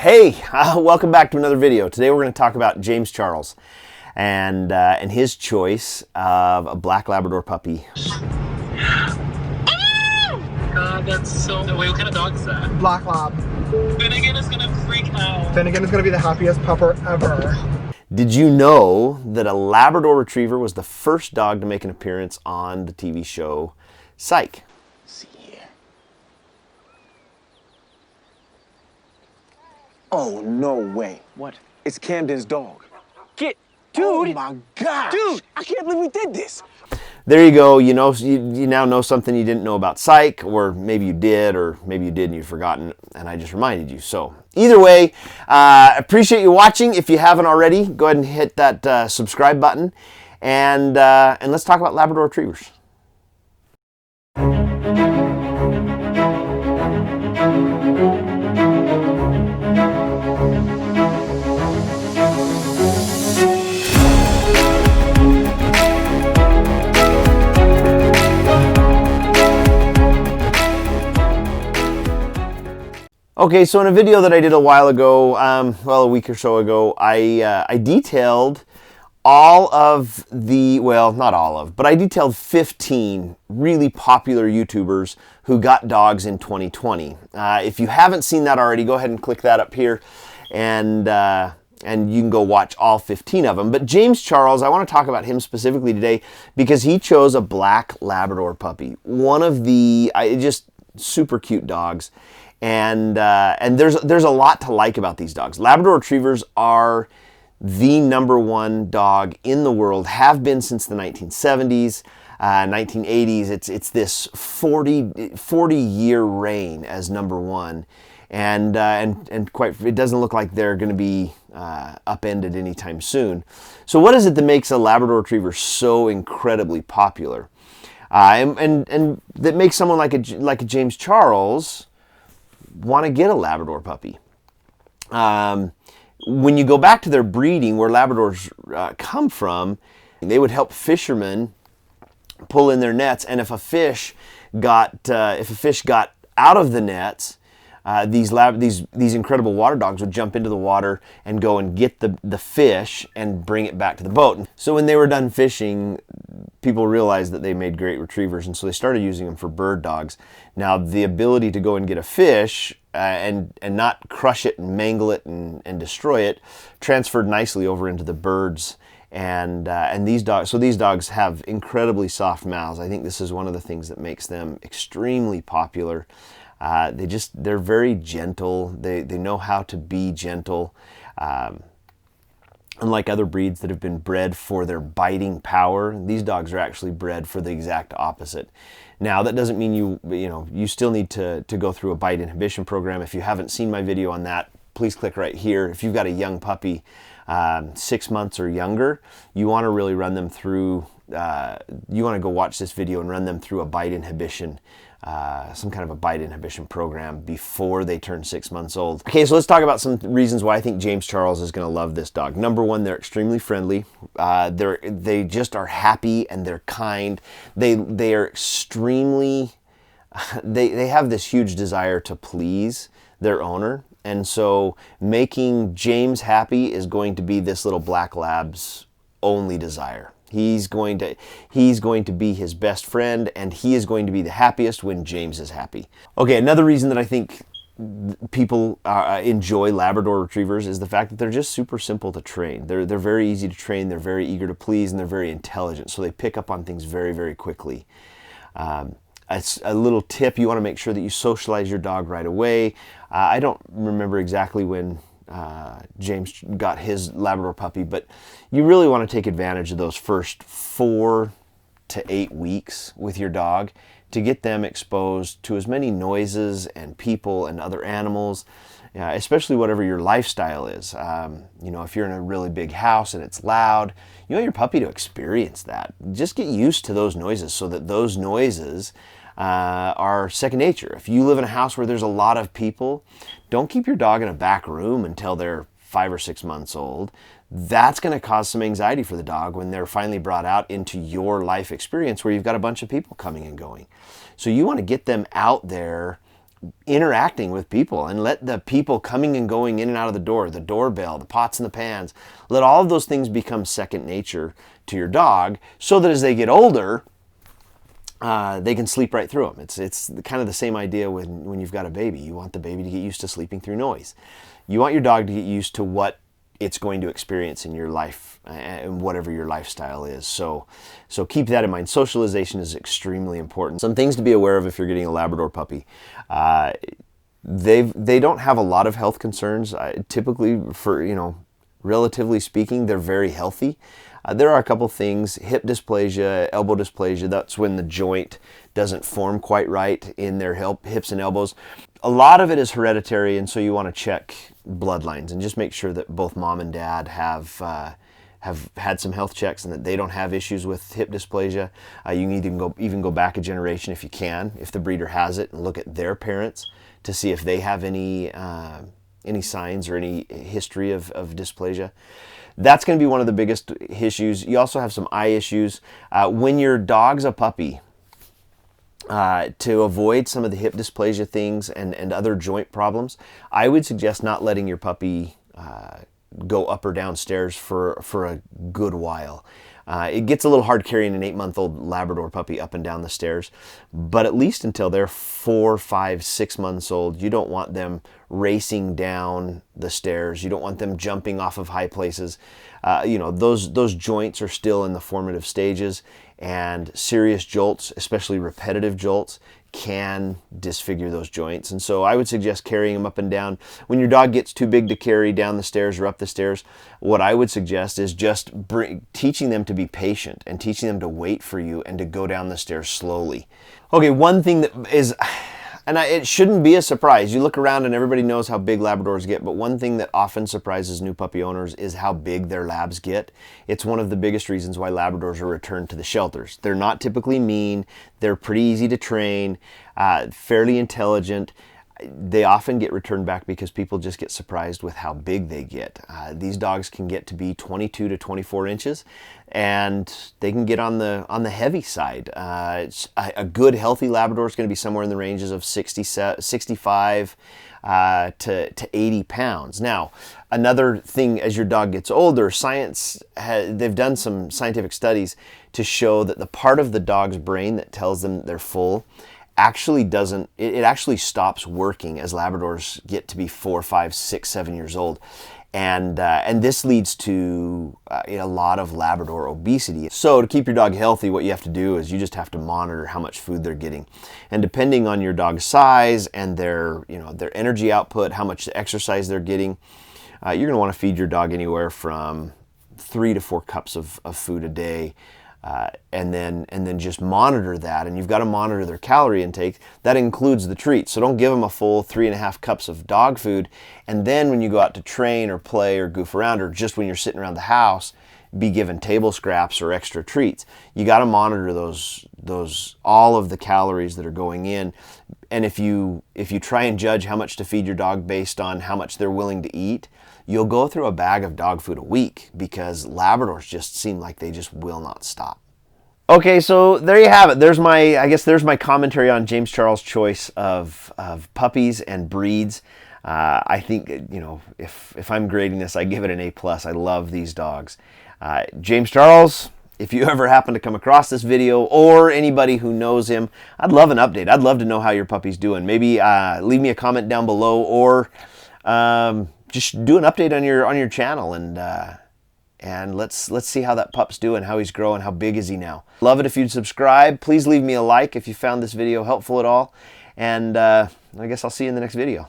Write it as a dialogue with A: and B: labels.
A: Hey, welcome back to another video. Today we're going to talk about James Charles and his choice of a black Labrador puppy.
B: God, that's so... Wait, what kind of dog is that?
C: Black Lab.
B: Finnigan is gonna freak out.
C: Finnigan is gonna be the happiest pupper ever.
A: Did you know that a Labrador Retriever was the first dog to make an appearance on the TV show Psych?
D: Let's see here. Oh, no way.
E: What?
D: It's Camden's dog.
E: Dude!
D: Oh my God!
E: Dude!
D: I can't believe we did this!
A: There you go. You know, you now know something you didn't know about Psych, or maybe you did, or maybe you did and you've forgotten, and I just reminded you. So either way, appreciate you watching. If you haven't already, go ahead and hit that subscribe button, and let's talk about Labrador Retrievers. Okay, so in a video that I did a while ago, well, a week or so ago, I detailed all of the, well, not all of, but I detailed 15 really popular YouTubers who got dogs in 2020. If you haven't seen that already, go ahead and click that up here, and you can go watch all 15 of them. But James Charles, I want to talk about him specifically today because he chose a black Labrador puppy, one of the just super cute dogs. And there's a lot to like about these dogs. Labrador Retrievers are the #1 dog in the world, have been since the 1970s, 1980s. It's this 40-year reign as #1, and quite, it doesn't look like they're going to be upended anytime soon. So what is it that makes a Labrador Retriever so incredibly popular, and that makes someone like a James Charles want to get a Labrador puppy? When you go back to their breeding, where Labradors come from, they would help fishermen pull in their nets, and if a fish got out of the nets, these incredible water dogs would jump into the water and go and get the fish and bring it back to the boat. So when they were done fishing, people realized that they made great retrievers, and so they started using them for bird dogs. Now, the ability to go and get a fish and not crush it and mangle it and destroy it transferred nicely over into the birds. And these dogs have incredibly soft mouths. I think this is one of the things that makes them extremely popular. They're very gentle. They know how to be gentle. Unlike other breeds that have been bred for their biting power, these dogs are actually bred for the exact opposite. Now, that doesn't mean you still need to go through a bite inhibition program. If you haven't seen my video on that, please click right here. If you've got a young puppy, 6 months or younger, you want to really run them through, you want to go watch this video and run them through a bite inhibition, some kind of a bite inhibition program before they turn 6 months old. Okay, so let's talk about some reasons why I think James Charles is going to love this dog. #1, they're extremely friendly. They just are happy and they're kind. They are extremely, they have this huge desire to please their owner. And so making James happy is going to be this little black lab's only desire. He's going to be his best friend, and he is going to be the happiest when James is happy. Okay, another reason that I think people enjoy Labrador Retrievers is the fact that they're just super simple to train. They're very easy to train, they're very eager to please, and they're very intelligent, so they pick up on things very, very quickly. It's a little tip: you want to make sure that you socialize your dog right away. I don't remember exactly when James got his Labrador puppy, but you really want to take advantage of those first 4 to 8 weeks with your dog to get them exposed to as many noises and people and other animals, especially whatever your lifestyle is. If you're in a really big house and it's loud, you want your puppy to experience that. Just get used to those noises so that those noises are second nature. If you live in a house where there's a lot of people, don't keep your dog in a back room until they're 5 or 6 months old. That's going to cause some anxiety for the dog when they're finally brought out into your life experience where you've got a bunch of people coming and going. So you want to get them out there interacting with people, and let the people coming and going in and out of the door, the doorbell, the pots and the pans, let all of those things become second nature to your dog, so that as they get older, they can sleep right through them. It's kind of the same idea when you've got a baby. You want the baby to get used to sleeping through noise. You want your dog to get used to what it's going to experience in your life and whatever your lifestyle is. So keep that in mind. Socialization is extremely important. Some things to be aware of if you're getting a Labrador puppy. They don't have a lot of health concerns. Typically, for relatively speaking, they're very healthy. There are a couple things: hip dysplasia, elbow dysplasia. That's when the joint doesn't form quite right in their hips and elbows. A lot of it is hereditary, and so you want to check bloodlines and just make sure that both mom and dad have had some health checks and that they don't have issues with hip dysplasia. You need to even go back a generation if you can, if the breeder has it, and look at their parents to see if they have any signs or any history of dysplasia. That's going to be one of the biggest issues. You also have some eye issues. When your dog's a puppy, to avoid some of the hip dysplasia things and other joint problems, I would suggest not letting your puppy go up or down stairs for a good while. It gets a little hard carrying an 8-month-old Labrador puppy up and down the stairs, but at least until they're 4, 5, 6 months old, you don't want them racing down the stairs. You don't want them jumping off of high places. Those joints are still in the formative stages, and serious jolts, especially repetitive jolts, can disfigure those joints. And so I would suggest carrying them up and down. When your dog gets too big to carry down the stairs or up the stairs, what I would suggest is just teaching them to be patient and teaching them to wait for you and to go down the stairs slowly. Okay, one thing that is, and it shouldn't be a surprise. You look around and everybody knows how big Labradors get, but one thing that often surprises new puppy owners is how big their Labs get. It's one of the biggest reasons why Labradors are returned to the shelters. They're not typically mean. They're pretty easy to train, fairly intelligent. They often get returned back because people just get surprised with how big they get. These dogs can get to be 22 to 24 inches, and they can get on the heavy side. A good healthy Labrador is going to be somewhere in the ranges of 65 to 80 pounds. Now, another thing, as your dog gets older, they've done some scientific studies to show that the part of the dog's brain that tells them they're full actually doesn't, it actually stops working as Labradors get to be 4, 5, 6, 7 years old. And this leads to a lot of Labrador obesity. So to keep your dog healthy, what you have to do is you just have to monitor how much food they're getting. And depending on your dog's size and their energy output, how much exercise they're getting, you're going to want to feed your dog anywhere from 3 to 4 cups of food a day. And then just monitor that, and you've got to monitor their calorie intake. That includes the treats. So don't give them a full 3.5 cups of dog food, and then when you go out to train or play or goof around, or just when you're sitting around the house, be given table scraps or extra treats. You got to monitor those all of the calories that are going in. And if you try and judge how much to feed your dog based on how much they're willing to eat, you'll go through a bag of dog food a week, because Labradors just seem like they just will not stop. Okay, so there you have it. There's my commentary on James Charles' choice of puppies and breeds. I think, if I'm grading this, I give it an A+. I love these dogs. James Charles, if you ever happen to come across this video, or anybody who knows him, I'd love an update. I'd love to know how your puppy's doing. Maybe leave me a comment down below, or just do an update on your channel, and let's see how that pup's doing, how he's growing, how big is he now. Love it if you'd subscribe. Please leave me a like if you found this video helpful at all, and I guess I'll see you in the next video.